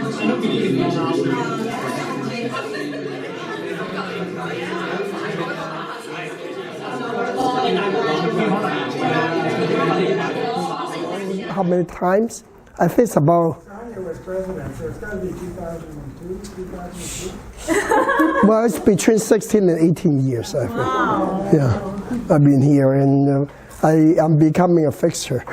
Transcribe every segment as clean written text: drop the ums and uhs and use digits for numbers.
How many times? I think it's about. Kanye was president, so it's got to be 2002, 2002. Well, it's between 16 and 18 years, I think. Wow. Yeah, I've been here, and I'm becoming a fixture.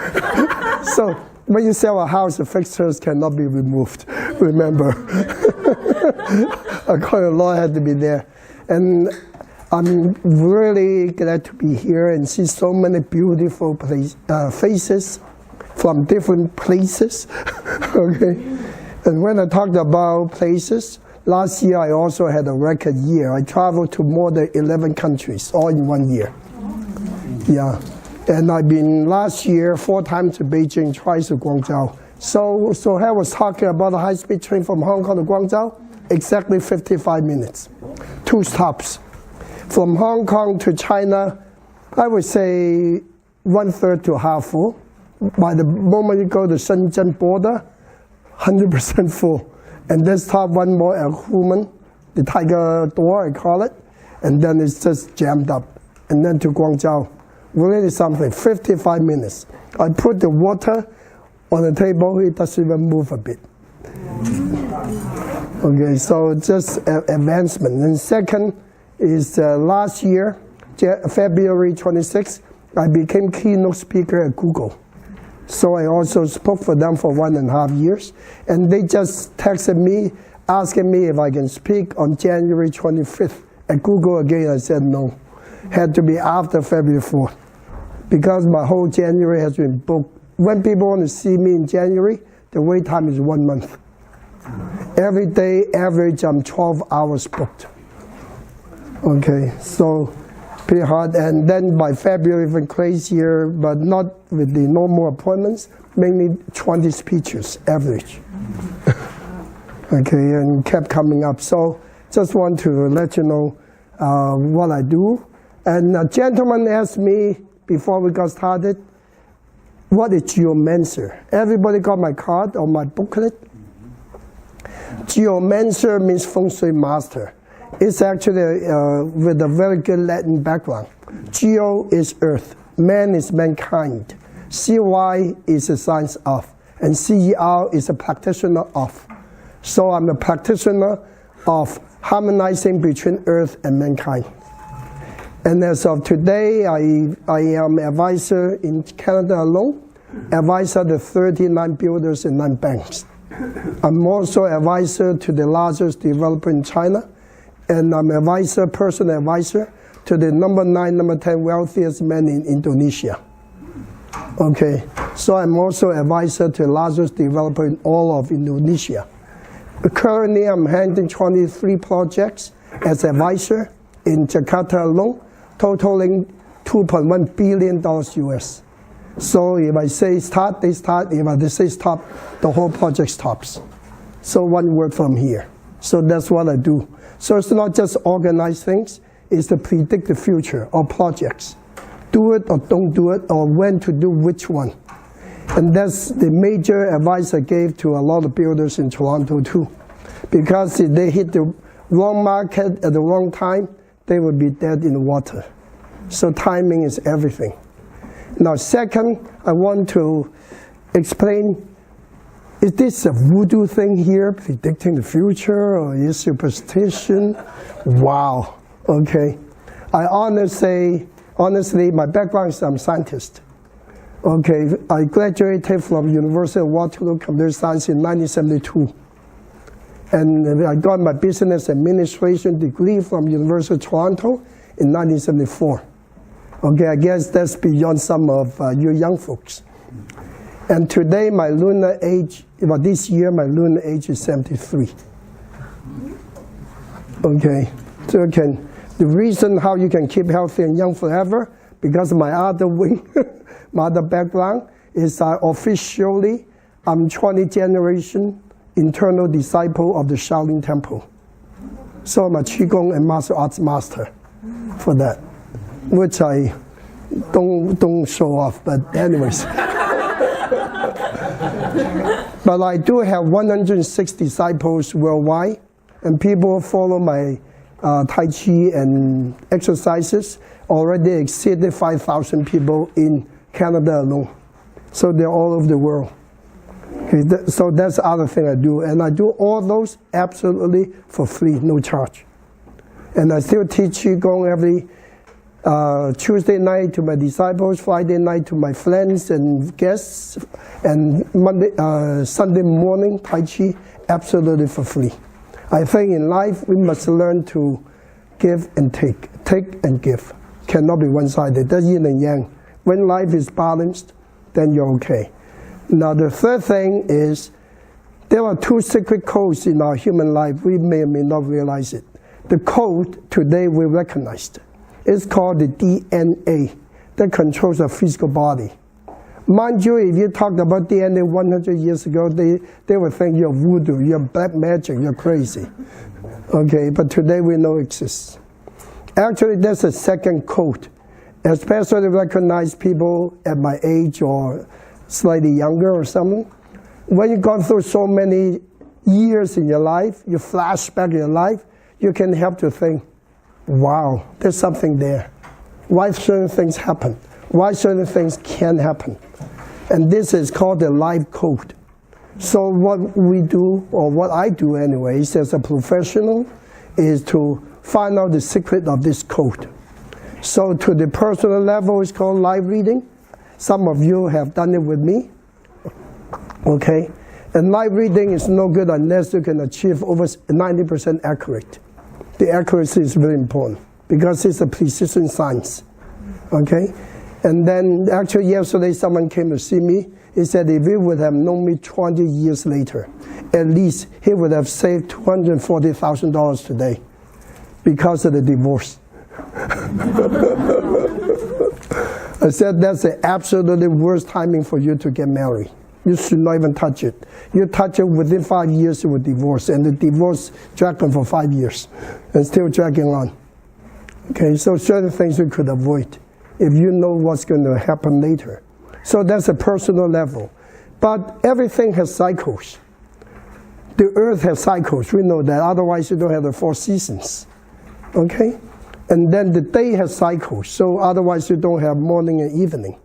So when you sell a house, the fixtures cannot be removed. Remember, according to law, had to be there, and I'm really glad to be here and see so many beautiful faces from different places. Okay, and when I talked about places, last year I also had a record year. I traveled to more than 11 countries, all in 1 year. Yeah, and I've been last year 4 times to Beijing, twice to Guangzhou. So I was talking about a high-speed train from Hong Kong to Guangzhou, exactly 55 minutes, 2 stops. From Hong Kong to China, I would say 1/3 to half full. By the moment you go to Shenzhen border, 100% full. And then stop one more at Human, the tiger door, I call it, and then it's just jammed up. And then to Guangzhou, really something, 55 minutes. I put the water on the table, it doesn't even move a bit. Okay, so just advancement. And second is last year, February 26th, I became keynote speaker at Google. So I also spoke for them for 1.5 years. And they just texted me, asking me if I can speak on January 25th at Google again. I said no. Had to be after February 4th. Because my whole January has been booked. When people want to see me in January, the wait time is 1 month. Every day, average, I'm 12 hours booked. Okay, so pretty hard. And then by February, even crazier, but not with the normal appointments, mainly 20 speeches, average. Okay, and kept coming up. So just want to let you know what I do. And a gentleman asked me before we got started, what is geomancer? Everybody got my card or my booklet? Geomancer means Feng Shui master. It's actually with a very good Latin background. Geo is earth, man is mankind. CY is a science of, and CER is a practitioner of. So I'm a practitioner of harmonizing between earth and mankind. And as of today, I am advisor in Canada alone, advisor to 39 builders and 9 banks. I'm also advisor to the largest developer in China, and I'm personal advisor to the number 9, number 10 wealthiest man in Indonesia. Okay, so I'm also advisor to the largest developer in all of Indonesia. Currently, I'm handling 23 projects as advisor in Jakarta alone, totaling $2.1 billion US. So if I say start, they start. If I say stop, the whole project stops. So one word from here. So that's what I do. So it's not just organize things, it's to predict the future of projects. Do it or don't do it, or when to do which one. And that's the major advice I gave to a lot of builders in Toronto too. Because if they hit the wrong market at the wrong time, they will be dead in the water. So timing is everything. Now second, I want to explain, is this a voodoo thing here, predicting the future, or is superstition? Wow, okay. I honestly, my background is I'm a scientist. Okay, I graduated from University of Waterloo Computer Science in 1972. And I got my business administration degree from University of Toronto in 1974. Okay, I guess that's beyond some of you young folks. And today my lunar age, well, this year my lunar age is 73. Okay, so the reason how you can keep healthy and young forever, because my other wing, my other background is officially, I'm 20 generation internal disciple of the Shaolin Temple. So I'm a Qigong and martial arts master for that, which I don't show off, but anyways. But I do have 106 disciples worldwide, and people follow my Tai Chi and exercises. Already exceeded 5,000 people in Canada alone. So they're all over the world. Okay, so that's the other thing I do. And I do all those absolutely for free, no charge. And I still teach Qigong every Tuesday night to my disciples, Friday night to my friends and guests, and Sunday morning Tai Chi, absolutely for free. I think in life we must learn to give and take and give. Cannot be one-sided. That's yin and yang. When life is balanced, then you're okay. Now the third thing is, there are two secret codes in our human life. We may or may not realize it. The code today we recognized. It's called the DNA that controls our physical body. Mind you, if you talked about DNA 100 years ago, they would think you're voodoo, you're black magic, you're crazy. Okay, but today we know it exists. Actually, there's a second code, especially recognize people at my age or slightly younger or something. When you've gone through so many years in your life, you flash back in your life, you can help to think, wow, there's something there. Why certain things happen? Why certain things can happen? And this is called the life code. So what we do, or what I do anyways, as a professional, is to find out the secret of this code. So to the personal level, it's called live reading. Some of you have done it with me. Okay? And live reading is no good unless you can achieve over 90% accurate. The accuracy is very important because it's a precision science. Okay? And then actually yesterday someone came to see me. He said if he would have known me 20 years later, at least he would have saved $240,000 today because of the divorce. I said that's the absolutely worst timing for you to get married. You should not even touch it. You touch it within 5 years, you will divorce, and the divorce dragged on for 5 years and still dragging on. Okay, so certain things you could avoid if you know what's going to happen later. So that's a personal level. But everything has cycles. The earth has cycles, we know that, otherwise you don't have the 4 seasons. Okay? And then the day has cycles, so otherwise you don't have morning and evening.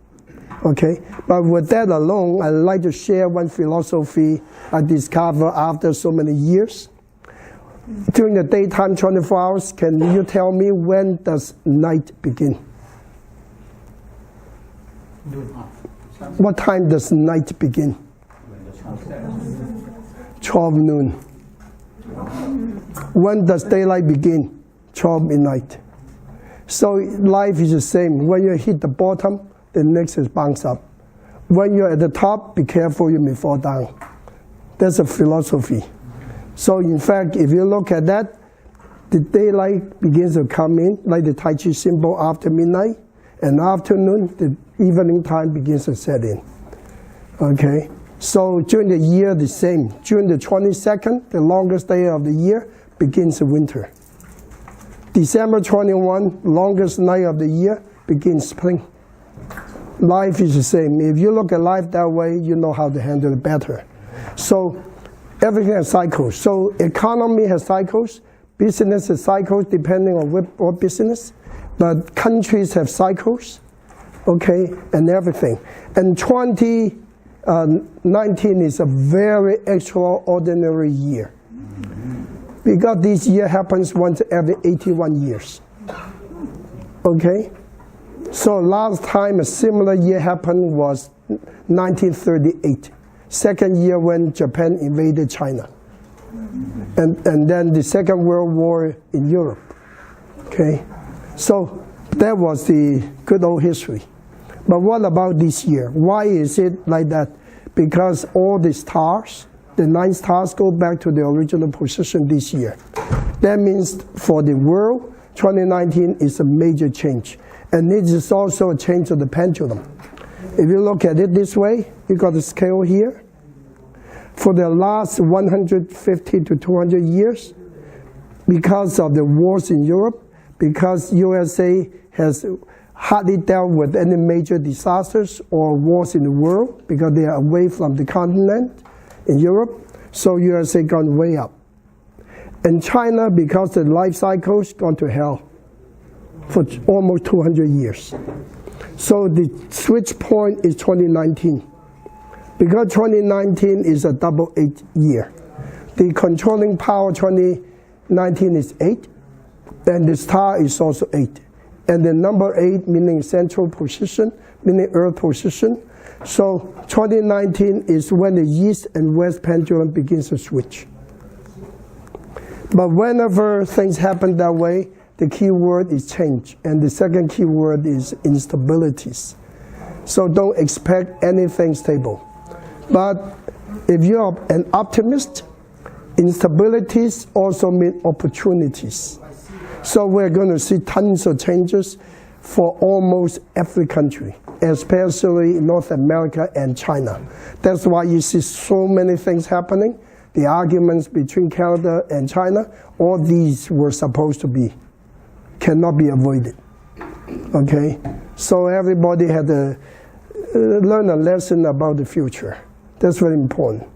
Okay? But with that alone, I'd like to share one philosophy I discovered after so many years. During the daytime, 24 hours, can you tell me when does night begin? What time does night begin? 12 noon. When does daylight begin? 12 midnight. So life is the same. When you hit the bottom, the next is bounce up. When you're at the top, be careful, you may fall down. That's a philosophy. So in fact, if you look at that, the daylight begins to come in, like the Tai Chi symbol after midnight, and afternoon, the evening time begins to set in. Okay? So during the year, the same. June the 22nd, the longest day of the year, begins the winter. December 21, longest night of the year, begins spring. Life is the same. If you look at life that way, you know how to handle it better. So everything has cycles. So economy has cycles, business has cycles depending on what business, but countries have cycles, okay, and everything. And 2019 is a very extraordinary year. Because this year happens once every 81 years. Okay? So last time a similar year happened was 1938. Second year when Japan invaded China. And then the Second World War in Europe. Okay? So that was the good old history. But what about this year? Why is it like that? Because all the stars, the 9 stars go back to the original position this year. That means for the world, 2019 is a major change. And it is also a change of the pendulum. If you look at it this way, you got the scale here. For the last 150 to 200 years, because of the wars in Europe, because USA has hardly dealt with any major disasters or wars in the world, because they are away from the continent, in Europe. So USA gone way up. And China, because the life cycle's gone to hell for almost 200 years. So the switch point is 2019. Because 2019 is a double 8 year. The controlling power 2019 is 8, and the star is also 8. And the number 8 meaning central position, meaning Earth position. So 2019 is when the east and west pendulum begins to switch. But whenever things happen that way, the key word is change. And the second key word is instabilities. So don't expect anything stable. But if you're an optimist, instabilities also mean opportunities. So we're going to see tons of changes for almost every country, especially North America and China. That's why you see so many things happening. The arguments between Canada and China, all these were supposed to be, cannot be avoided. Okay? So everybody had to learn a lesson about the future. That's very important.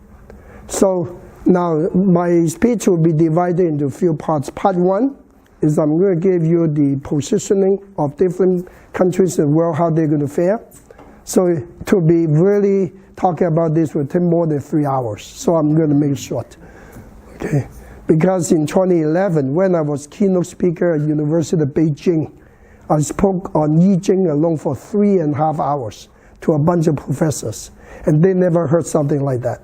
So now my speech will be divided into a few parts. Part 1 is I'm going to give you the positioning of different countries in the world, how they're going to fare. So to be really talking about this will take more than 3 hours. So I'm going to make it short. Okay? Because in 2011, when I was keynote speaker at University of Beijing, I spoke on I Ching alone for 3.5 hours to a bunch of professors. And they never heard something like that.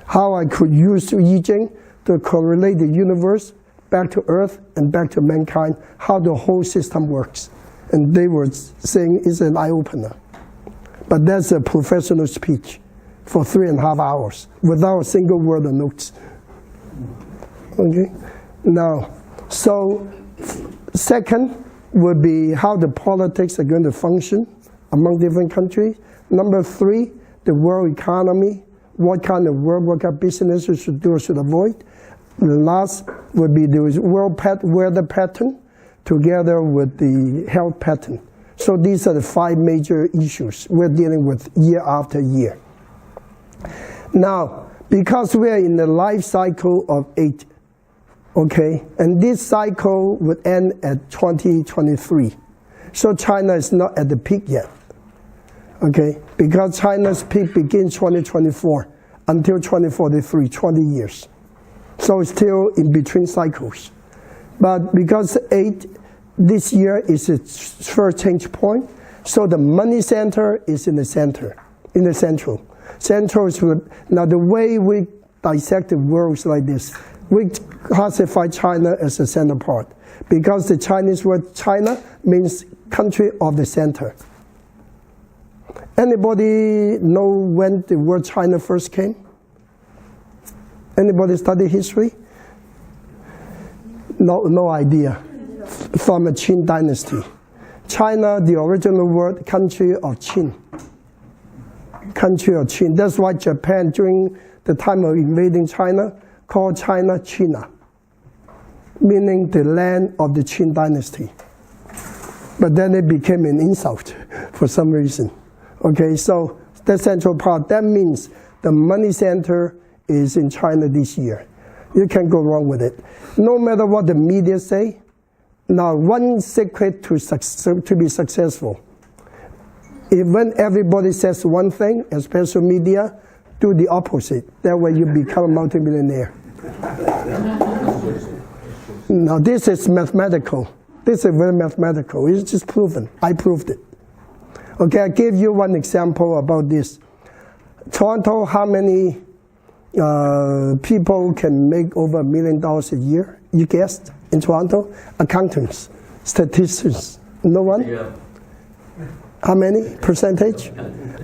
How I could use I Ching to correlate the universe back to Earth and back to mankind, how the whole system works. And they were saying it's an eye-opener. But that's a professional speech for 3.5 hours without a single word of notes. Okay? Now, so second would be how the politics are going to function among different countries. Number 3, the world economy, what kind of work, what kind of businesses should do or should avoid. The last would be the world weather pattern together with the health pattern. So these are the 5 major issues we're dealing with year after year. Now, because we are in the life cycle of 8, okay, and this cycle would end at 2023. So China is not at the peak yet. Okay, because China's peak begins 2024 until 2043, 20 years. So it's still in between cycles. But because 8 this year is its first change point, so the money center is in the center, in the central. Central is, now the way we dissect the world is like this. We classify China as the center part because the Chinese word China means country of the center. Anybody know when the word China first came? Anybody study history? No idea. From the Qin dynasty. China, the original word, country of Qin. Country of Qin. That's why Japan, during the time of invading China, called China China, meaning the land of the Qin dynasty. But then it became an insult for some reason. Okay, so the central part, that means the money center is in China this year. You can't go wrong with it. No matter what the media say, now one secret to be successful, when everybody says one thing, especially media, do the opposite. That way you become a multimillionaire. Now this is mathematical. This is very mathematical. It's just proven. I proved it. Okay, I give you one example about this. Toronto, how many people can make over $1 million a year? You guessed? In Toronto? Accountants, statisticians. No one? Yeah. How many percentage?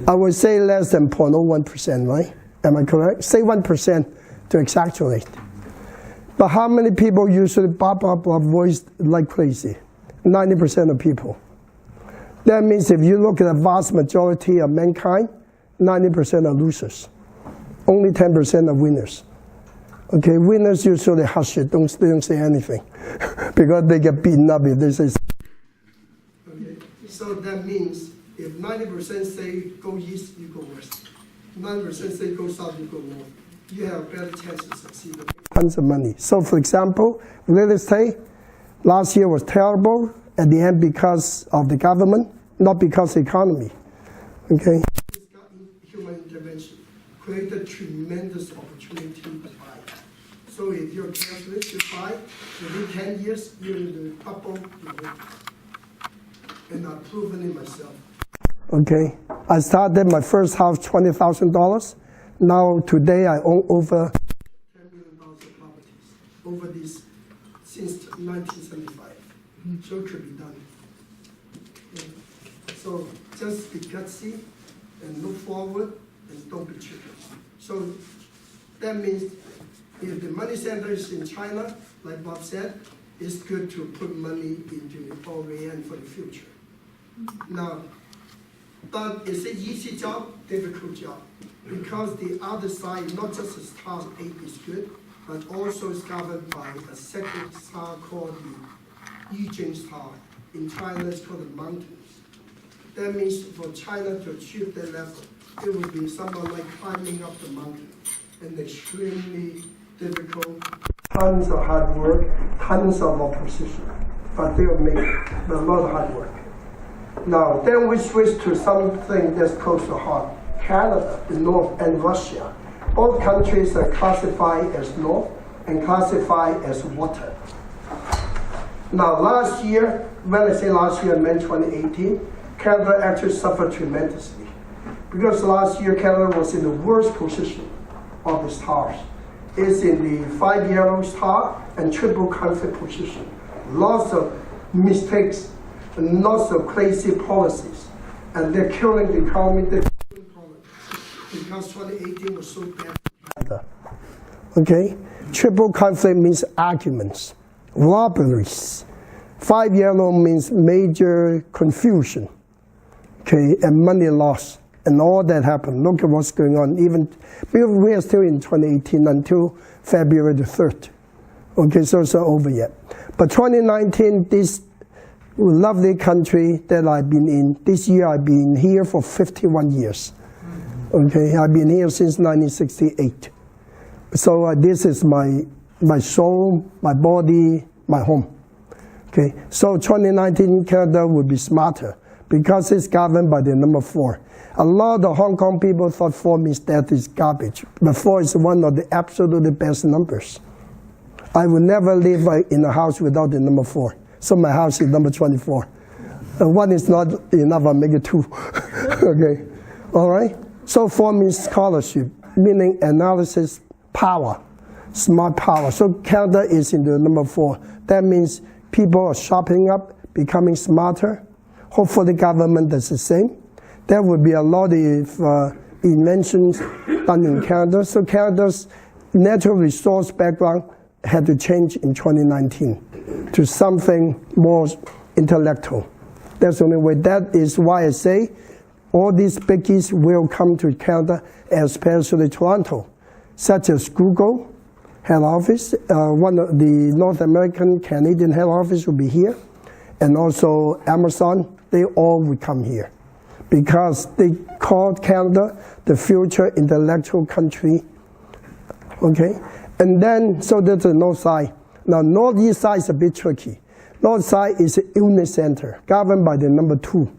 I would say less than 0.01%, right? Am I correct? Say 1% to exaggerate. But how many people usually pop up a voice like crazy? 90% of people. That means if you look at the vast majority of mankind, 90% are losers. Only 10% are winners. Okay, winners usually hush it, don't say anything, because they get beaten up if they say. Okay, so that means if 90% say go east, you go west. 90% say go south, you go north. you have a better chance to succeed. Tons of money. So, for example, real estate last year was terrible at the end because of the government, not because of the economy. Okay. Human intervention created tremendous opportunity to buy. So if you're careful, you buy within 10 years, you're in the double your rate. And I've proven it myself. Okay, I started my first house $20,000. Now today I own over $10 million properties over this since 1975. So it could be done. Yeah. So just be gutsy and look forward and don't be chicken. So that means if the money center is in China, like Bob said, it's good to put money into Orient for the future. Now, but it's an easy job, difficult job, because the other side, not just the star 8 is good, but also is governed by a second star called the Yijing star. In China, it's called the mountains. That means for China to achieve that level, it would be somewhat like climbing up the mountain, and extremely difficult, tons of hard work, tons of opposition, but they will make a lot of hard work. Now, then we switch to something that's close to heart. Canada, the North, and Russia. Both countries are classified as North and classified as water. Now, last year, when I say last year, I meant 2018, Canada actually suffered tremendously. Because last year, Canada was in the worst position of the stars. It's in the 5 yellow star and triple conflict position. Lots of mistakes, and lots of crazy policies, and they're killing the economy. Because 2018 was so bad. Okay, triple conflict means arguments, robberies. 5 yellow means major confusion. Okay, and money loss, and all that happened. Look at what's going on. Even we are still in 2018 until February the 3rd. Okay, so it's not over yet. But 2019, this lovely country that I've been in. This year I've been here for 51 years. Okay, I've been here since 1968. So this is my soul, my body, my home. Okay, so 2019 Canada will be smarter because it's governed by the number 4. A lot of Hong Kong people thought 4 means that is garbage, but 4 is one of the absolutely best numbers. I would never live in a house without the number 4. So my house is number 24. 1 is not enough, I'll make it 2. Okay, all right? So 4 means scholarship, meaning analysis power, smart power. So Canada is in the number 4. That means people are sharpening up, becoming smarter. Hopefully the government does the same. There will be a lot of inventions done in Canada. So Canada's natural resource background had to change in 2019 to something more intellectual. That's the only way. That is why I say all these biggies will come to Canada, especially Toronto, such as Google head office. One of the North American Canadian head office will be here, and also Amazon. They all will come here because they call Canada the future intellectual country. Okay, and then so there's the north side. Now northeast side is a bit tricky. North side is an illness center governed by the number 2.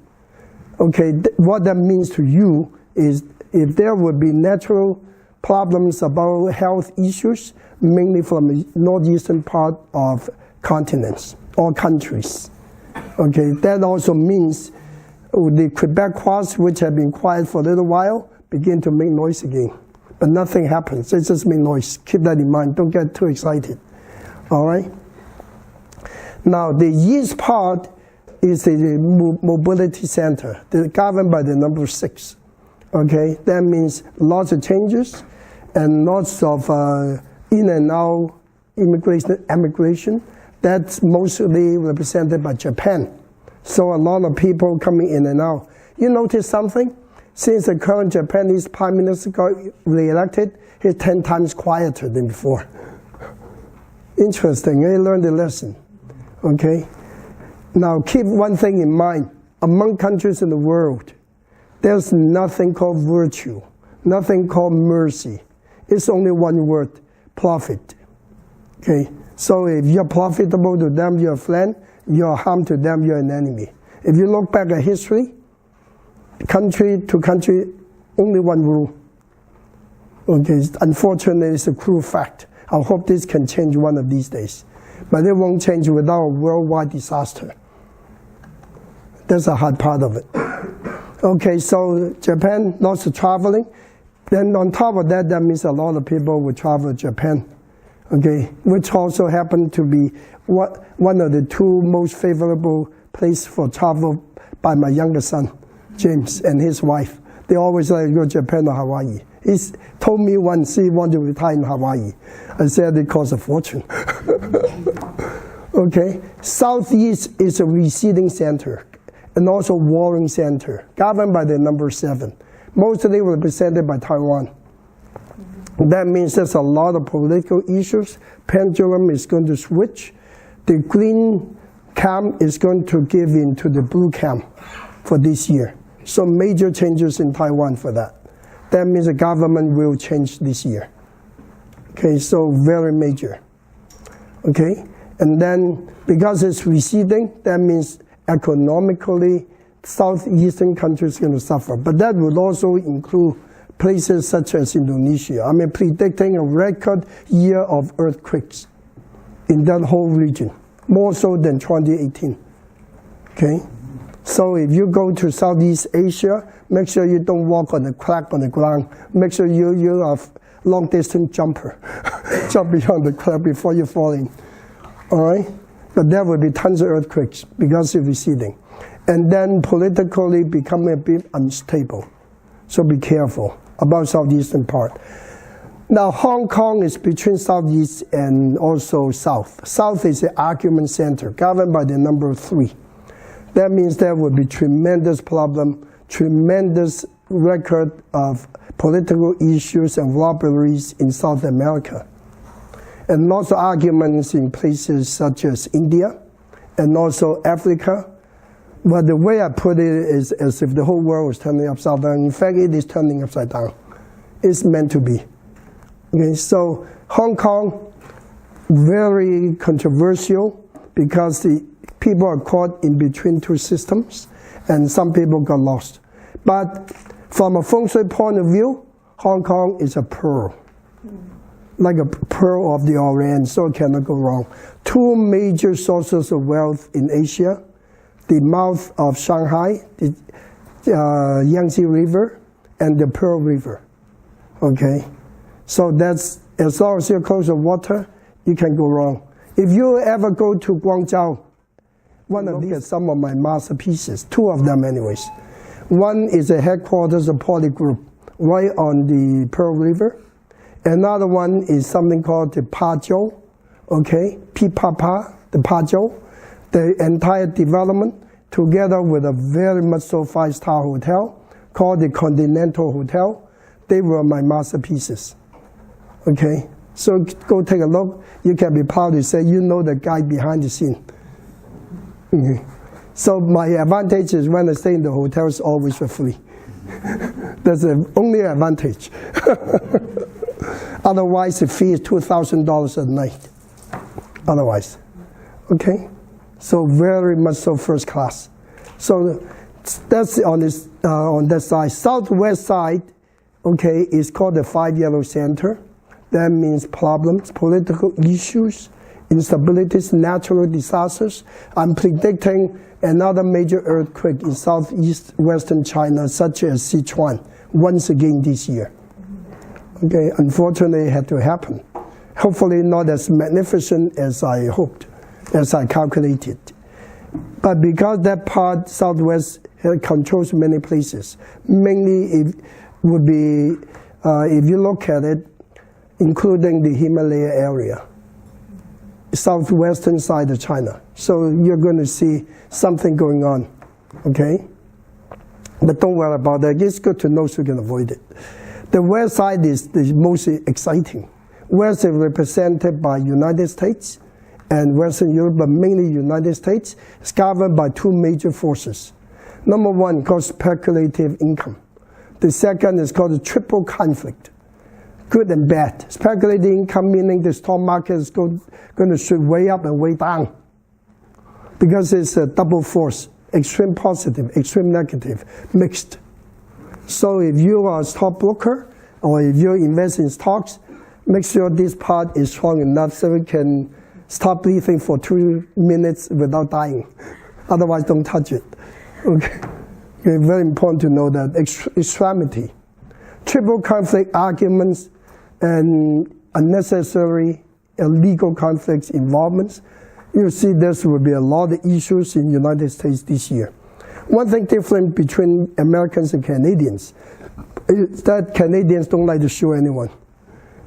Okay, what that means to you is if there would be natural problems about health issues, mainly from the northeastern part of continents or countries. Okay, that also means the Quebec cross, which have been quiet for a little while, begin to make noise again. But nothing happens, it just makes noise. Keep that in mind, don't get too excited. All right? Now, the east part is the mobility center, governed by the number 6. Okay, that means lots of changes and lots of in and out immigration. That's mostly represented by Japan. So a lot of people coming in and out. You notice something? Since the current Japanese Prime Minister got re-elected, he's 10 times quieter than before. Interesting, I learned the lesson. Okay? Now keep one thing in mind. Among countries in the world, there's nothing called virtue, nothing called mercy. It's only one word, profit. Okay, so if you're profitable to them, you're a friend. You're harm to them, you're an enemy. If you look back at history, country to country, only one rule. Okay, unfortunately, it's a cruel fact. I hope this can change one of these days. But it won't change without a worldwide disaster. That's a hard part of it. Okay, so Japan, lots of traveling. Then on top of that, that means a lot of people will travel to Japan. Okay, which also happened to be one of the two most favorable places for travel by my younger son, James, and his wife. They always like to go to Japan or Hawaii. He's told me once he wanted to retire in Hawaii. I said it costs a fortune. Okay, Southeast is a receding center and also warring center, governed by the number 7, mostly represented by Taiwan. That means there's a lot of political issues. Pendulum is going to switch. The green camp is going to give in to the blue camp for this year. So major changes in Taiwan for that. That means the government will change this year. Okay, so very major. Okay, and then because it's receding, that means economically, southeastern countries are going to suffer. But that would also include places such as Indonesia. I mean, predicting a record year of earthquakes in that whole region, more so than 2018. Okay? So if you go to Southeast Asia, make sure you don't walk on a crack on the ground. Make sure you're a long-distance jumper. Jump beyond the crack before you fall in. All right? But there will be tons of earthquakes because it's receding. And then politically becoming a bit unstable. So be careful about southeastern part. Now, Hong Kong is between southeast and also south. South is the argument center, governed by the number 3. That means there will be tremendous problem, tremendous record of political issues and robberies in South America. And lots of arguments in places such as India and also Africa. But the way I put it is as if the whole world was turning upside down. In fact, it is turning upside down. It's meant to be. Okay, so Hong Kong, very controversial because the people are caught in between two systems and some people got lost. But from a Feng Shui point of view, Hong Kong is a pearl. Like a pearl of the Orient, so it cannot go wrong. Two major sources of wealth in Asia. The mouth of Shanghai, the Yangtze River, and the Pearl River. Okay, so that's, as long as you're close to water, you can go wrong. If you ever go to Guangzhou, look at some of my masterpieces, 2 of them anyways. One is the headquarters of Poly Group, right on the Pearl River. Another one is something called the Pazhou, okay, Pipapa, the Pazhou. The entire development, together with a very much so 5-star hotel called the Continental Hotel, they were my masterpieces. Okay, so go take a look. You can be proud to say you know the guy behind the scene. Okay. So my advantage is when I stay in the hotel, it's always for free. That's the only advantage. Otherwise, the fee is $2,000 a night. Otherwise, okay. So very much so first class. So that's on this on that side. Southwest side, okay, is called the 5 Yellow Center. That means problems, political issues, instabilities, natural disasters. I'm predicting another major earthquake in southeast western China, such as Sichuan, once again this year. Okay, unfortunately, it had to happen. Hopefully not as magnificent as I hoped, as I calculated. But because that part, southwest, controls many places, mainly it would be, if you look at it, including the Himalaya area, southwestern side of China. So you're going to see something going on, okay? But don't worry about that. It's good to know so you can avoid it. The west side is the most exciting. West is represented by United States and Western Europe, but mainly United States. It's governed by 2 major forces. Number 1 called speculative income. The second is called the triple conflict. good and bad. Speculating income meaning the stock market is going to shoot way up and way down because it's a double force, extreme positive, extreme negative, mixed. So if you are a stockbroker or if you invest in stocks, make sure this part is strong enough so you can stop breathing for 2 minutes without dying. Otherwise, don't touch it. Okay. Very important to know that extremity. Triple conflict arguments and unnecessary illegal conflicts involvements. You see there will be a lot of issues in the United States this year. One thing different between Americans and Canadians is that Canadians don't like to sue anyone.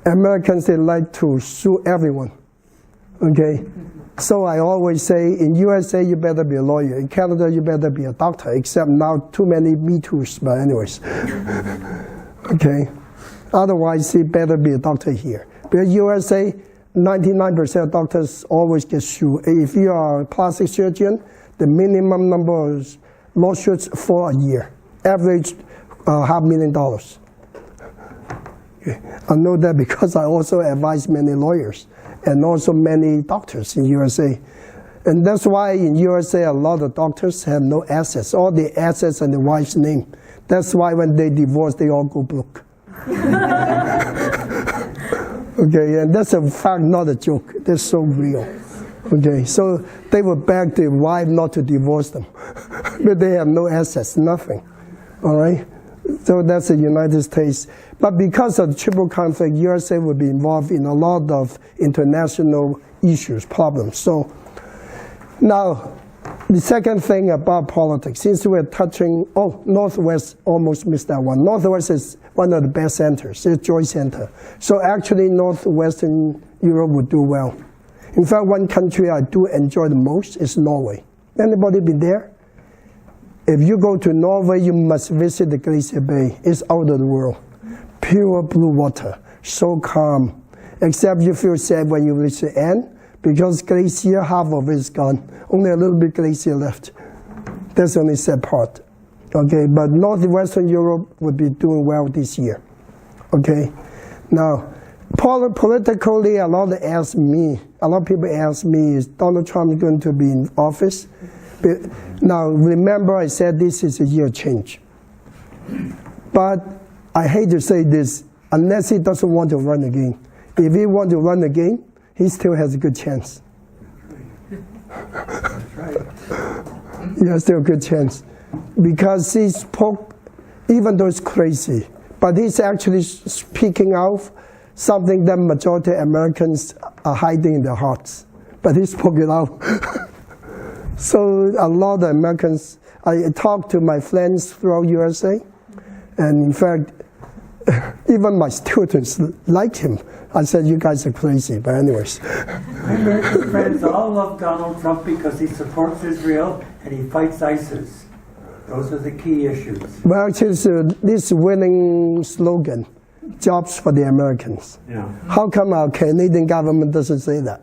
Americans, they like to sue everyone. Okay? So I always say, in USA, you better be a lawyer. In Canada, you better be a doctor, except now too many Me Too's, but anyways. Okay? Otherwise, you better be a doctor here. Because USA, 99% of doctors always get sued. If you are a plastic surgeon, the minimum number of lawsuits for a year. Average $500,000. Okay. I know that because I also advise many lawyers and also many doctors in USA. And that's why in USA a lot of doctors have no assets. All the assets in the wife's name. That's why when they divorce, they all go broke. Okay, and that's a fact, not a joke. That's so real. Okay, so they would beg the wife not to divorce them. But they have no assets, nothing. All right? So that's the United States. But because of the triple conflict, USA will be involved in a lot of international issues, problems. So now, the second thing about politics, since we're touching, Northwest almost missed that one. Northwest is one of the best centers. It's Joy Center. So actually, Northwestern Europe would do well. In fact, one country I do enjoy the most is Norway. Anybody been there? If you go to Norway, you must visit the Glacier Bay. It's out of the world. Pure blue water, so calm. Except you feel sad when you reach the end, because glacier, half of it is gone. Only a little bit glacier left. That's the only sad part. Okay, but Northwestern Europe would be doing well this year. Okay, now, politically, a lot of people ask me, is Donald Trump going to be in office? Now, remember I said this is a year of change. But I hate to say this, unless he doesn't want to run again. If he wants to run again, he still has a good chance. That's right. He has still a good chance. Because he spoke, even though it's crazy, but he's actually speaking out something that majority of Americans are hiding in their hearts. But he spoke it out. So a lot of Americans, I talked to my friends throughout USA, and in fact, even my students like him. I said, you guys are crazy, but anyways. My American friends all love Donald Trump because he supports Israel and he fights ISIS. Those are the key issues. Well, actually, this winning slogan, jobs for the Americans. Yeah. How come our Canadian government doesn't say that?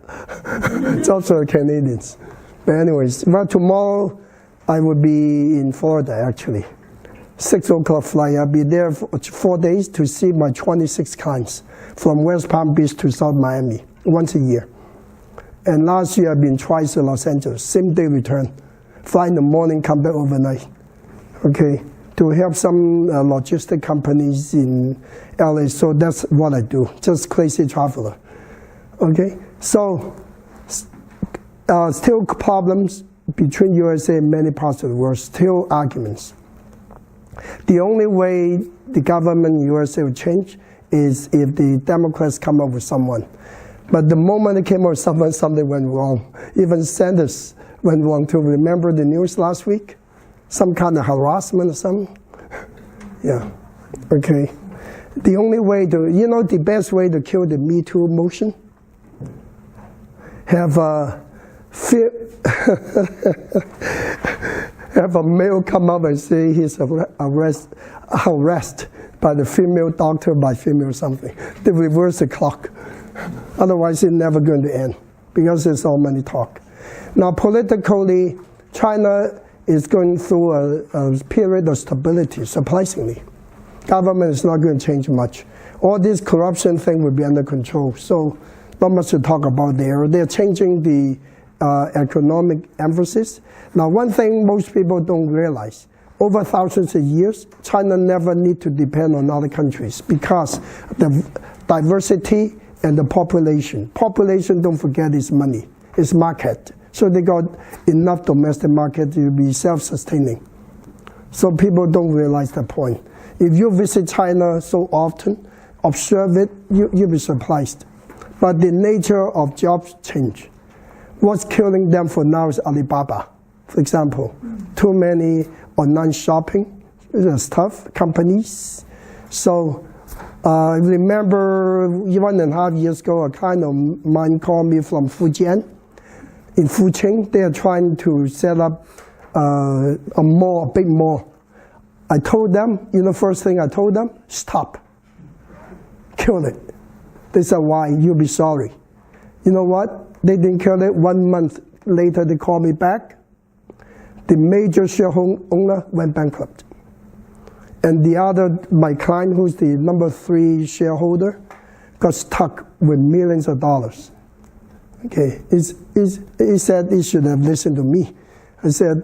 Jobs for the Canadians. But anyways, well, tomorrow I will be in Florida, actually. 6 o'clock flight. I'll be there for 4 days to see my 26 clients from West Palm Beach to South Miami, once a year. And last year I've been twice to Los Angeles, same day return. Fly in the morning, come back overnight. Okay, to help some logistic companies in LA. So that's what I do, just crazy traveler. Okay, so still problems between USA and many parts of the world, still arguments. The only way the government in USA will change is if the Democrats come up with someone. But the moment they came up with someone, something went wrong. Even Sanders went wrong too. Remember the news last week? Some kind of harassment or something? Yeah, okay. The only way to, the best way to kill the Me Too motion? Have a have a male come up and say he's harassed by the female doctor by female something. They reverse the clock. Otherwise, it's never going to end because there's so many talk. Now, politically, China is going through a period of stability, surprisingly. Government is not going to change much. all this corruption thing will be under control. So not much to talk about there. They're changing the economic emphasis. Now, one thing most people don't realize, over thousands of years, China never need to depend on other countries because the diversity and the population. Population, don't forget, is money, is market. So they got enough domestic market to be self-sustaining. So people don't realize the point. If you visit China so often, observe it, you'll be surprised. But the nature of jobs change. What's killing them for now is Alibaba, for example. Too many online shopping stuff, companies. So remember 1.5 years ago, a client of mine called me from Fujian. In Fuqing, they are trying to set up a mall, a big mall. I told them, first thing I told them, stop. Kill it. They said, why? You'll be sorry. You know what? They didn't kill it. 1 month later, they called me back. The major shareholder went bankrupt. And the other, my client, who's the number 3 shareholder, got stuck with millions of dollars. Okay, he said he should have listened to me. I said,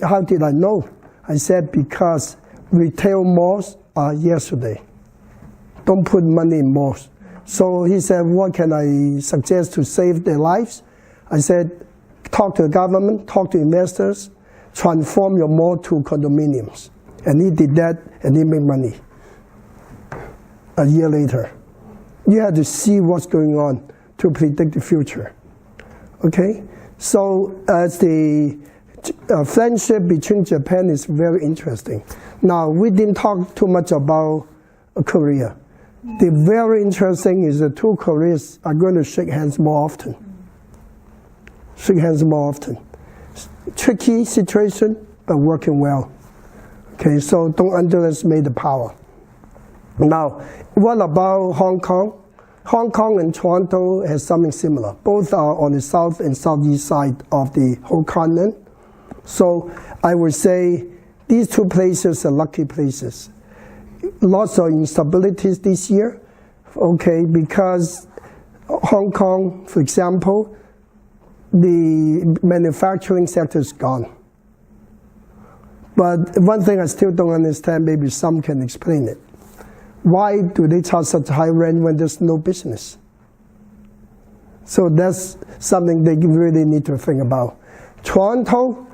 how did I know? I said, because retail malls are yesterday. Don't put money in malls. So he said, what can I suggest to save their lives? I said, talk to the government, talk to investors, transform your mall to condominiums. And he did that, and he made money. A year later. You have to see what's going on to predict the future. Okay? So as the friendship between Japan is very interesting. Now, we didn't talk too much about Korea. The very interesting is the 2 Koreas are going to shake hands more often. Shake hands more often. Tricky situation, but working well. Okay, so don't underestimate the power. Now, what about Hong Kong? Hong Kong and Toronto has something similar. Both are on the south and southeast side of the whole continent. So I would say these 2 places are lucky places. Lots of instabilities this year, okay, because Hong Kong, for example, the manufacturing sector is gone. But one thing I still don't understand, maybe some can explain it. Why do they charge such high rent when there's no business? So that's something they really need to think about. Toronto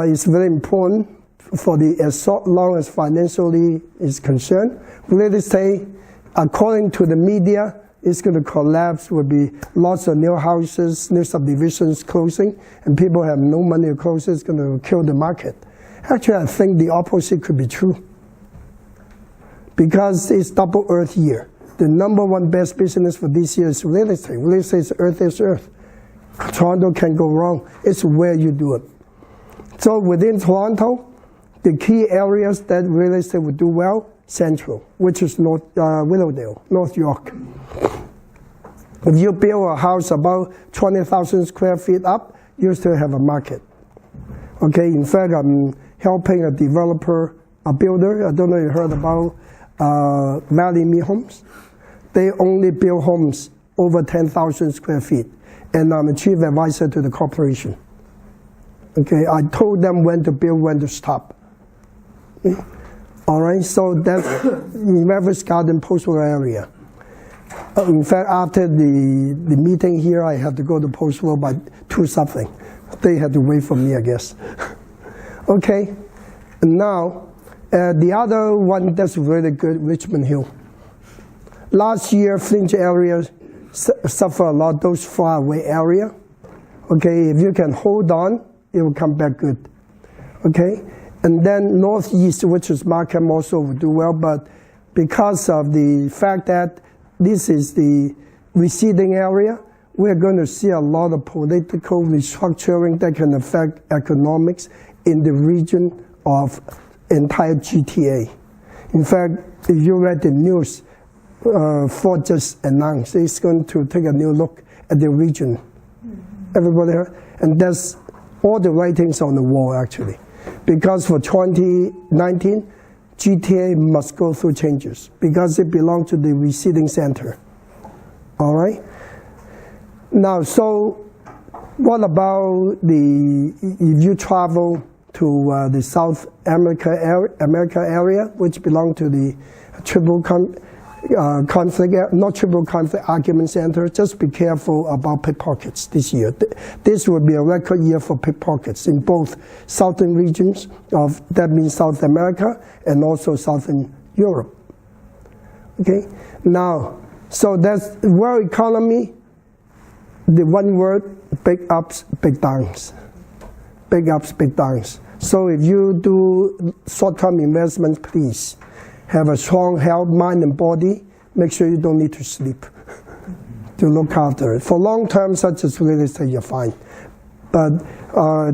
is very important for as long as financially is concerned. Real estate, according to the media, is going to collapse. Will be lots of new houses, new subdivisions closing, and people have no money to close. It's going to kill the market. Actually, I think the opposite could be true. Because it's double earth year. The number 1 best business for this year is real estate. Real estate is earth. Toronto can't go wrong. It's where you do it. So within Toronto, the key areas that real estate would do well, Central, which is Willowdale, North York. If you build a house about 20,000 square feet up, you still have a market. Okay, in fact, I'm helping a developer, a builder. I don't know if you heard about Valley Me Homes. They only build homes over 10,000 square feet. And I'm a chief advisor to the corporation. Okay, I told them when to build, when to stop. Okay. All right, so that's in Mavericks Garden Postal area. In fact, after the meeting here, I had to go to Postal by 2 something. They had to wait for me, I guess. Okay, and now the other one that's really good, Richmond Hill. Last year, fringe areas suffer a lot, those far away area. Okay, if you can hold on, it will come back good. Okay, and then northeast, which is Markham, also will do well, but because of the fact that this is the receding area, we're going to see a lot of political restructuring that can affect economics in the region of entire GTA. In fact, if you read the news, Ford just announced it's going to take a new look at the region. Everybody heard? And that's all the writings on the wall, actually. Because for 2019, GTA must go through changes because it belongs to the receiving center. All right? Now, so what about if you travel to the South America area, which belong to the not triple conflict argument center, just be careful about pickpockets this year. This will be a record year for pickpockets in both southern regions that means South America and also Southern Europe. Okay, now, so that's world economy, the one word, big ups, big downs. Big ups, big downs. So if you do short-term investment, please have a strong health, mind and body. Make sure you don't need to sleep to look after it. For long-term, such as real estate, you're fine. But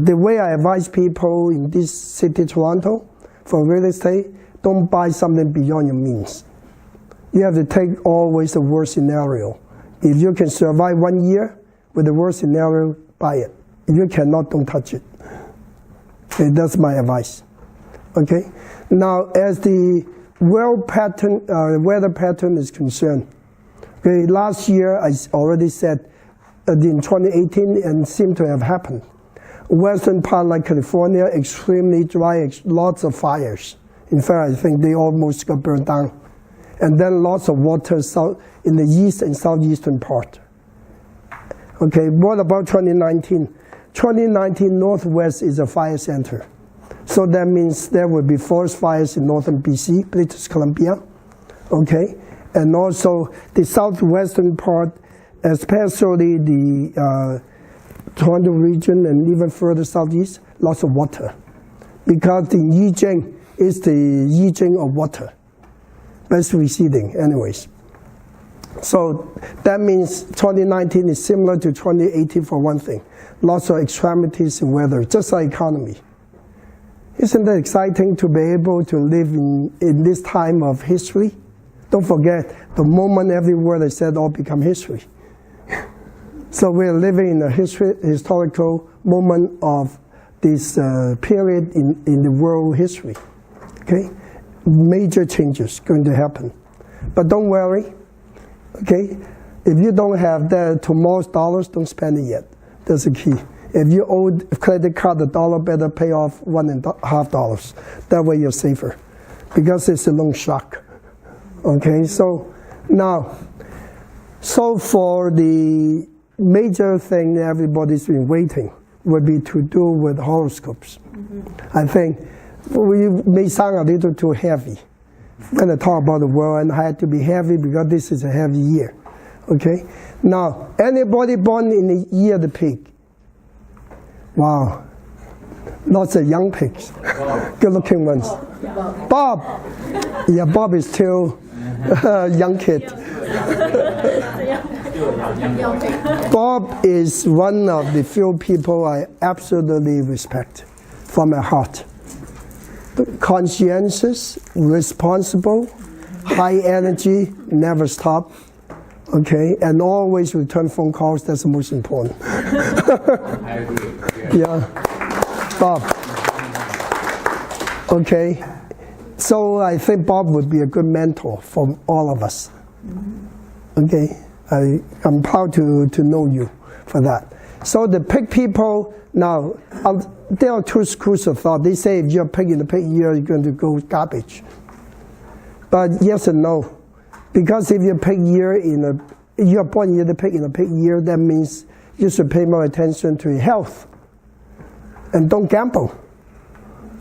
the way I advise people in this city, Toronto, for real estate, don't buy something beyond your means. You have to take always the worst scenario. If you can survive 1 year with the worst scenario, buy it. If you cannot, don't touch it. Okay, that's my advice. Okay. Now, as the weather pattern is concerned, okay, last year I already said in 2018 and seemed to have happened. Western part like California, extremely dry, lots of fires. In fact, I think they almost got burned down. And then lots of water in the east and southeastern part. Okay, what about 2019? 2019 Northwest is a fire center. So that means there will be forest fires in northern BC, British Columbia, okay? And also the southwestern part, especially the Toronto region and even further southeast, lots of water. Because the Yijing is the Yijing of water. That's receding anyways. So that means 2019 is similar to 2018 for one thing. Lots of extremities in weather, just like economy. Isn't that exciting to be able to live in this time of history? Don't forget, the moment every word I said all become history. So we're living in a historical moment of this period in the world history. Okay? Major changes going to happen. But don't worry. Okay? If you don't have tomorrow's dollars, don't spend it yet. That's the key. If you owe a credit card $1, better pay off $1.50. That way you're safer. Because it's a loan shock. Okay, so now, so for the major thing everybody's been waiting would be to do with horoscopes. I think we may sound a little too heavy when I talk about the world, and I had to be heavy because this is a heavy year. Okay, now anybody born in the year of the pig? Wow, lots of young pigs, good-looking ones. Bob, yeah, Bob is still a young kid. Bob is one of the few people I absolutely respect from my heart. Conscientious, responsible, high energy, never stop. Okay, and always return phone calls. That's the most important. I agree. Yeah, Bob. Okay, so I think Bob would be a good mentor for all of us. Okay, I'm proud to know you for that. So the pig people, now, there are two schools of thought. They say if you're a pig in the pig year, you're going to go garbage. But yes and no. Because if you're you're born in the pig in a pig year, that means you should pay more attention to your health. And don't gamble.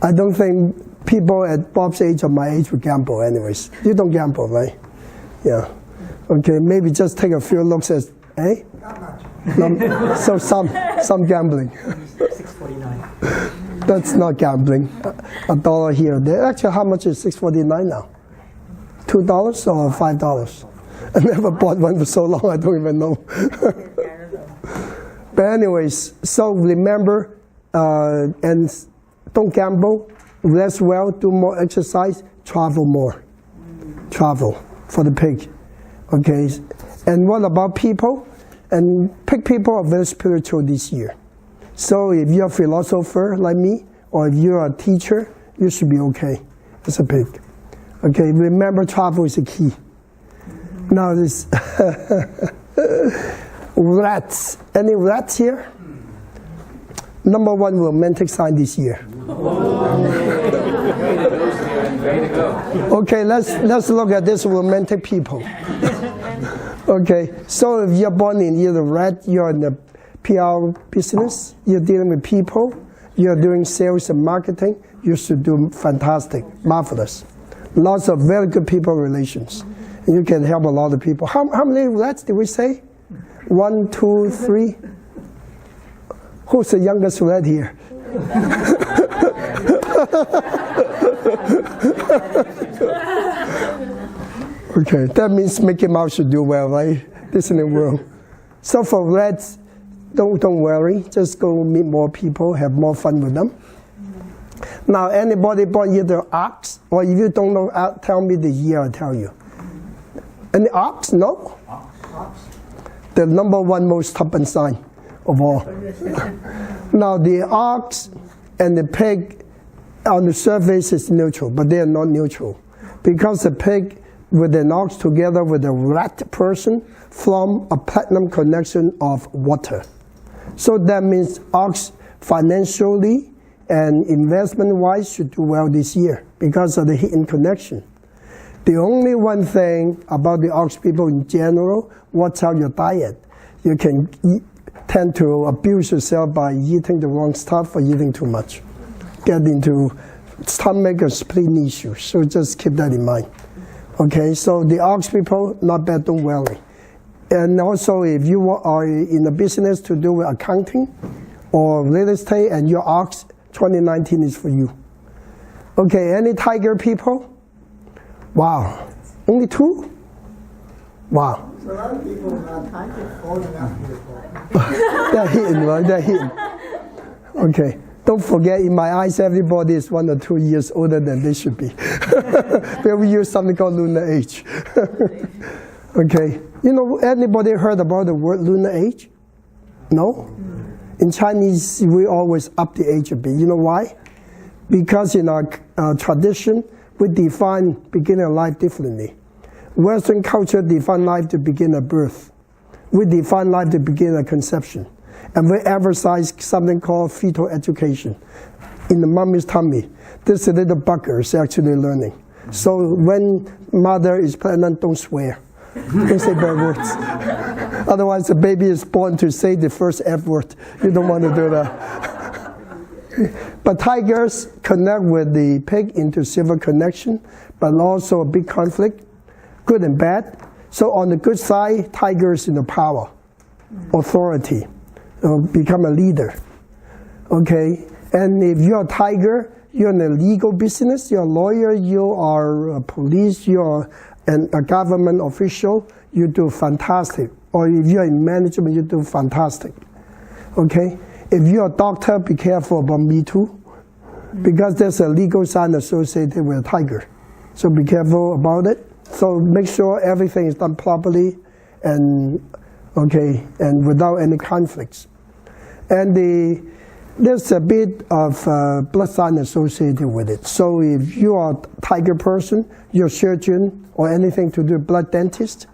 I don't think people at Bob's age or my age would gamble anyways. You don't gamble, right? Yeah. Okay, maybe just take a few looks at, eh? Not much. So some gambling. $6.49. That's not gambling. $1 here or there. Actually, how much is $6.49 now? $2 or $5? I never bought one for so long, I don't even know. But anyways, so remember, and don't gamble, rest well, do more exercise, travel more. Travel for the pig. Okay, and what about people? And pig people are very spiritual this year. So if you're a philosopher like me, or if you're a teacher, you should be okay as a pig. Okay, remember travel is the key. Now this rats. Any rats here? Number one romantic sign this year. Okay, let's look at this romantic people. Okay, so if you're born in either rat, you're in the PR business, you're dealing with people, you're doing sales and marketing, you should do fantastic, marvelous. Lots of very good people relations. And you can help a lot of people. How many rats did we say? 1, 2, 3. Who's the youngest rat here? Okay, that means Mickey Mouse should do well, right? Disney World. So for rats, don't worry. Just go meet more people, have more fun with them. Now, anybody born either ox, or if you don't know, tell me the year, I'll tell you. Any ox? No? The number one most stubborn sign of all. Now, the ox and the pig on the surface is neutral, but they are not neutral. Because the pig with an ox together with a rat person form a platinum connection of water. So that means ox financially and investment-wise should do well this year because of the hidden connection. The only one thing about the ox people in general, watch out your diet. You can tend to abuse yourself by eating the wrong stuff or eating too much. Get into stomach or spleen issues, so just keep that in mind. Okay, so the ox people, not bad, don't worry. And also if you are in a business to do with accounting or real estate and you're ox, 2019 is for you. Okay, any tiger people? Wow, only 2? Wow. So a lot of people are tigers falling out here. They're hidden, right? They're hidden. Okay, don't forget, in my eyes, everybody is 1 or 2 years older than they should be. But we use something called lunar age. Okay, you know, anybody heard about the word lunar age? No? In Chinese, we always up the age a bit. You know why? Because in our tradition, we define beginning of life differently. Western culture define life to begin at birth. We define life to begin at conception. And we emphasize something called fetal education. In the mommy's tummy, this little bugger is actually learning. So when mother is pregnant, don't swear. Don't say bad words. Otherwise, the baby is born to say the first F word. You don't want to do that. But tigers connect with the pig into civil connection, but also a big conflict, good and bad. So on the good side, tigers in the power, authority, become a leader. Okay, and if you're a tiger, you're in a legal business, you're a lawyer, you are a police, you're a government official, you do fantastic. Or if you're in management, you do fantastic. Okay? If you're a doctor, be careful about Me Too, because there's a legal sign associated with a tiger. So be careful about it. So make sure everything is done properly and okay, and without any conflicts. And there's a bit of blood sign associated with it. So if you are a tiger person, you're a surgeon or anything to do with blood dentist,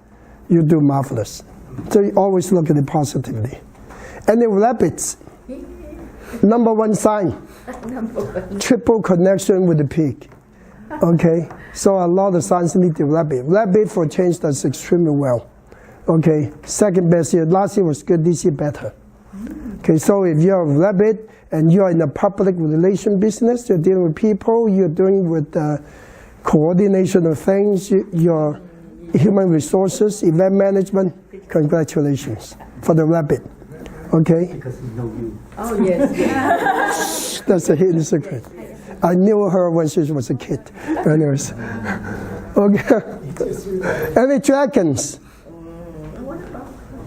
you do marvelous. So you always look at it positively. And the rabbits, number one sign, triple connection with the pig. Okay, so a lot of signs need the rabbit. Rabbit for change does extremely well. Okay, second best year. Last year was good, this year better. Okay, so if you're a rabbit and you're in a public relation business, you're dealing with people, you're doing with coordination of things, your human resources, event management, congratulations for the rabbit. Okay? Because we know you. Oh, yes. That's a hidden secret. I knew her when she was a kid. Anyways. Okay. Any dragons?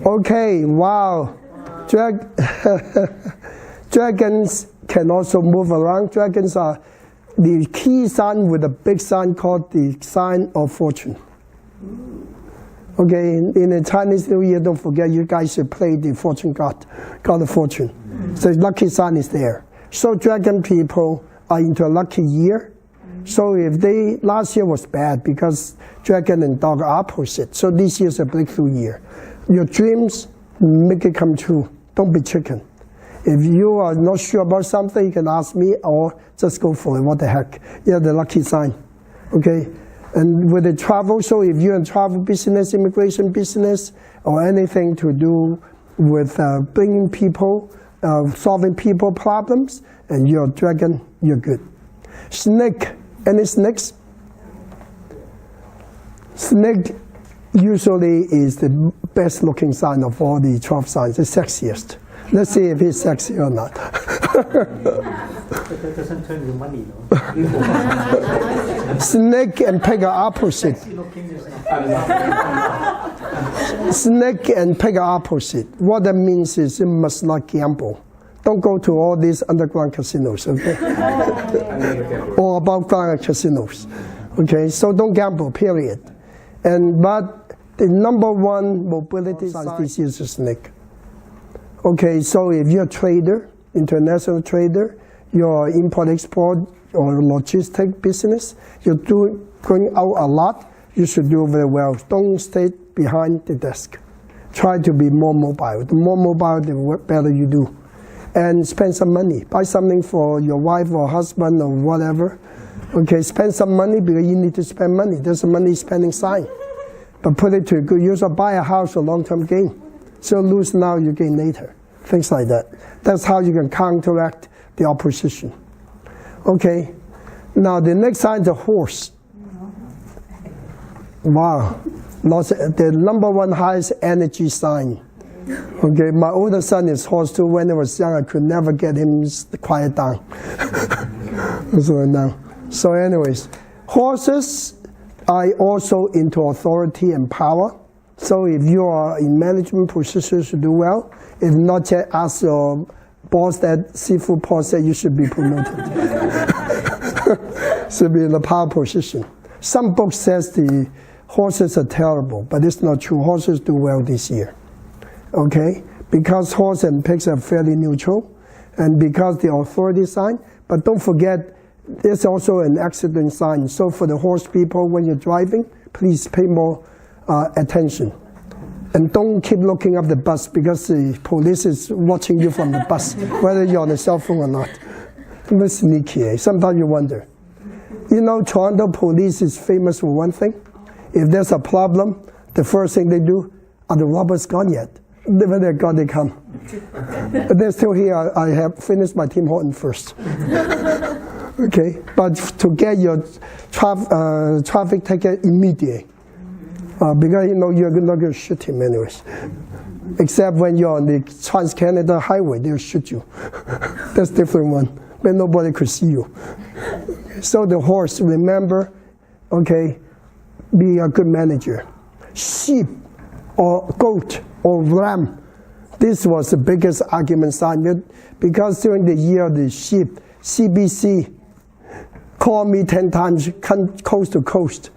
Okay, wow. Dragons can also move around. Dragons are the key sign with a big sign called the sign of fortune. Okay, in the Chinese New Year, don't forget you guys should play the fortune god, god of fortune. So lucky sign is there. So dragon people are into a lucky year, So if last year was bad because dragon and dog are opposite. So this year's a breakthrough year. Your dreams, make it come true. Don't be chicken. If you are not sure about something, you can ask me or just go for it. What the heck? You're the lucky sign. Okay? And with the travel, so if you're in travel business, immigration business, or anything to do with bringing people, solving people problems, and you're a dragon, you're good. Snake. Any snakes? Snake usually is the best looking sign of all the 12 signs, the sexiest. Let's see if he's sexy or not. But that doesn't turn you money, though. Snake and pig are opposite. Snake and pig are opposite. What that means is you must not gamble. Don't go to all these underground casinos, okay? Or above ground casinos. Okay, so don't gamble, period. But the number one mobility sign this year is a snake. Okay, so if you're a trader, international trader, you're import-export or logistic business, you're going out a lot, you should do very well. Don't stay behind the desk. Try to be more mobile. The more mobile, the better you do. And spend some money. Buy something for your wife or husband or whatever. Okay, spend some money because you need to spend money. There's a money spending sign. But put it to good use or buy a house for long-term gain. So lose now, you gain later. Things like that. That's how you can counteract the opposition. Okay, now the next sign is a horse. Wow, the number one highest energy sign. Okay, my older son is horse too. When he was young, I could never get him to quiet down. So anyways, horses are also into authority and power. So if you are in management positions, you do well. If not, yet ask your boss that seafood Paul said you should be promoted. Should be in a power position. Some books says the horses are terrible, but it's not true. Horses do well this year. Okay? Because horse and pigs are fairly neutral, and because the authority sign, but don't forget, there's also an accident sign. So for the horse people, when you're driving, please pay more attention. And don't keep looking up the bus because the police is watching you from the bus, whether you're on a cell phone or not. It's sneaky, eh? Sometimes you wonder. You know, Toronto police is famous for one thing. If there's a problem, the first thing they do, are the robbers gone yet? When they're gone, they come. But they're still here. I have finished my Tim Horton first. Okay, but to get your traffic ticket immediately. Because you know you're not going to shoot him anyways. Except when you're on the Trans-Canada Highway, they'll shoot you. That's a different one, when nobody could see you. So the horse, remember, okay, be a good manager. Sheep or goat or ram, this was the biggest argument sign. Because during the year of the sheep, CBC called me 10 times, coast to coast.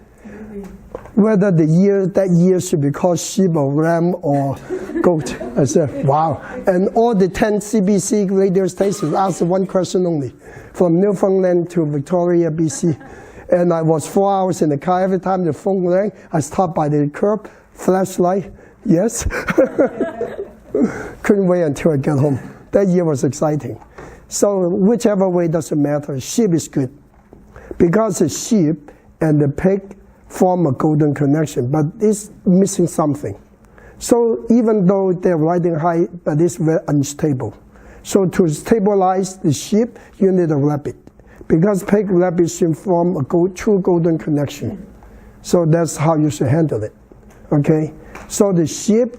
Whether that year should be called sheep or ram or goat. I said, wow. And all the 10 CBC radio stations asked one question only, from Newfoundland to Victoria, BC. And I was 4 hours in the car. Every time the phone rang, I stopped by the curb, flashlight, yes. Couldn't wait until I get home. That year was exciting. So whichever way doesn't matter, sheep is good. Because the sheep and the pig form a golden connection, but it's missing something. So even though they're riding high, but it's very unstable. So to stabilize the sheep, you need a rabbit. Because pig rabbit should form a true golden connection. So that's how you should handle it. Okay? So the sheep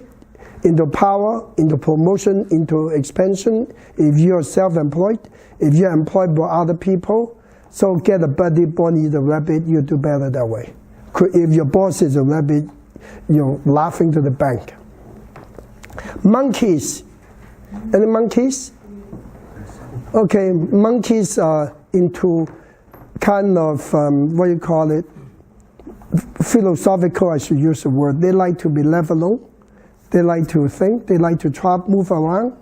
into power, into promotion, into expansion. If you're self-employed, if you're employed by other people, so get a buddy, Bonnie the rabbit, you do better that way. If your boss is a rabbit, you're laughing to the bank. Monkeys. Any monkeys? Okay, monkeys are into kind of, what do you call it? Philosophical, I should use the word. They like to be left alone. They like to think. They like to move around.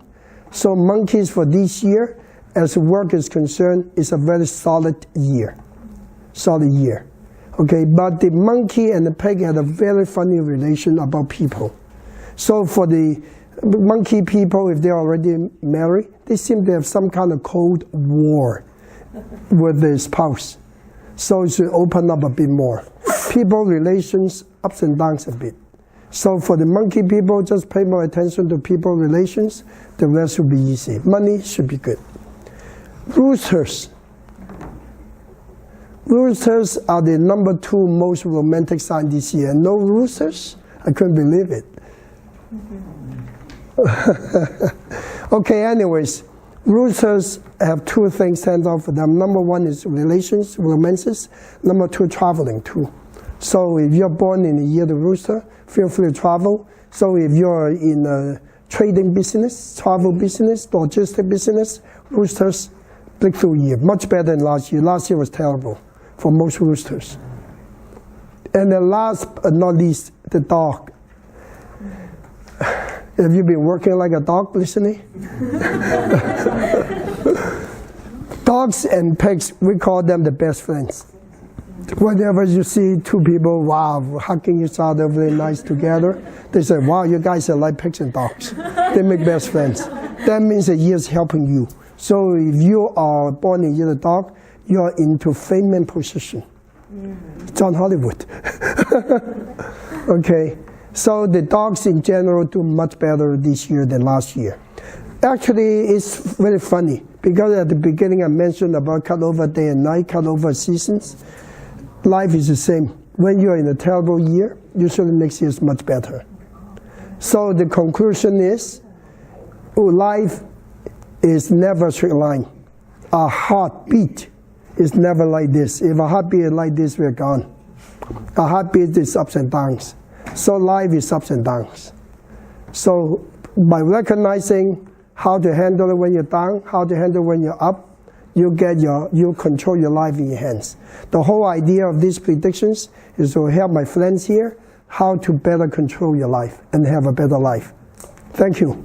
So monkeys for this year, as work is concerned, is a very solid year. solid year. Okay, but the monkey and the pig had a very funny relation about people. So for the monkey people, if they're already married, they seem to have some kind of cold war with their spouse. So it should open up a bit more. People relations, ups and downs a bit. So for the monkey people, just pay more attention to people relations. The rest will be easy. Money should be good. Roosters. Roosters are the number 2 most romantic sign this year. No roosters? I couldn't believe it. Okay, anyways, roosters have 2 things stand out for them. Number 1 is relations, romances. Number 2, traveling too. So if you're born in the year of the rooster, feel free to travel. So if you're in a trading business, travel business, logistic business, roosters, breakthrough year. Much better than last year. Last year was terrible for most roosters. And then last but not least, the dog. Have you been working like a dog listening? Dogs and pigs, we call them the best friends. Whenever you see 2 people, wow, hugging each other very nice together, they say, wow, you guys are like pigs and dogs. They make best friends. That means the year's helping you. So if you are born in year of the dog, you are into fame and position. John Hollywood. Okay. So the dogs in general do much better this year than last year. Actually, it's very funny because at the beginning I mentioned about cut-over day and night, cut-over seasons. Life is the same. When you're in a terrible year, usually next year is much better. So the conclusion is, life is never a straight line. A heartbeat is never like this. If a heartbeat is like this, we're gone. A heartbeat is ups and downs. So life is ups and downs. So by recognizing how to handle it when you're down, how to handle it when you're up, you control your life in your hands. The whole idea of these predictions is to help my friends here how to better control your life and have a better life. Thank you.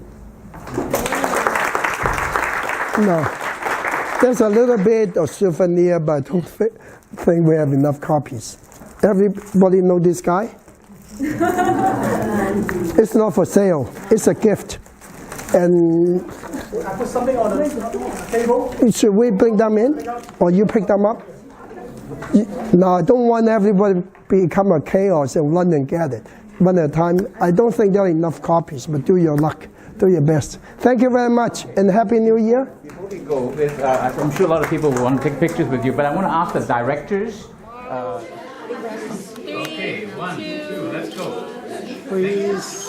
No, there's a little bit of souvenir, but I don't think we have enough copies. Everybody know this guy? It's not for sale. It's a gift. And I put something on the table. should we bring them in, or you pick them up? No, I don't want everybody to become a chaos and run and get it one at a time. I don't think there are enough copies, but do your luck, do your best. Thank you very much, and Happy New Year. Before we go, I'm sure a lot of people will want to take pictures with you, but I want to ask the directors. Okay, 1, 2, let's go. Please.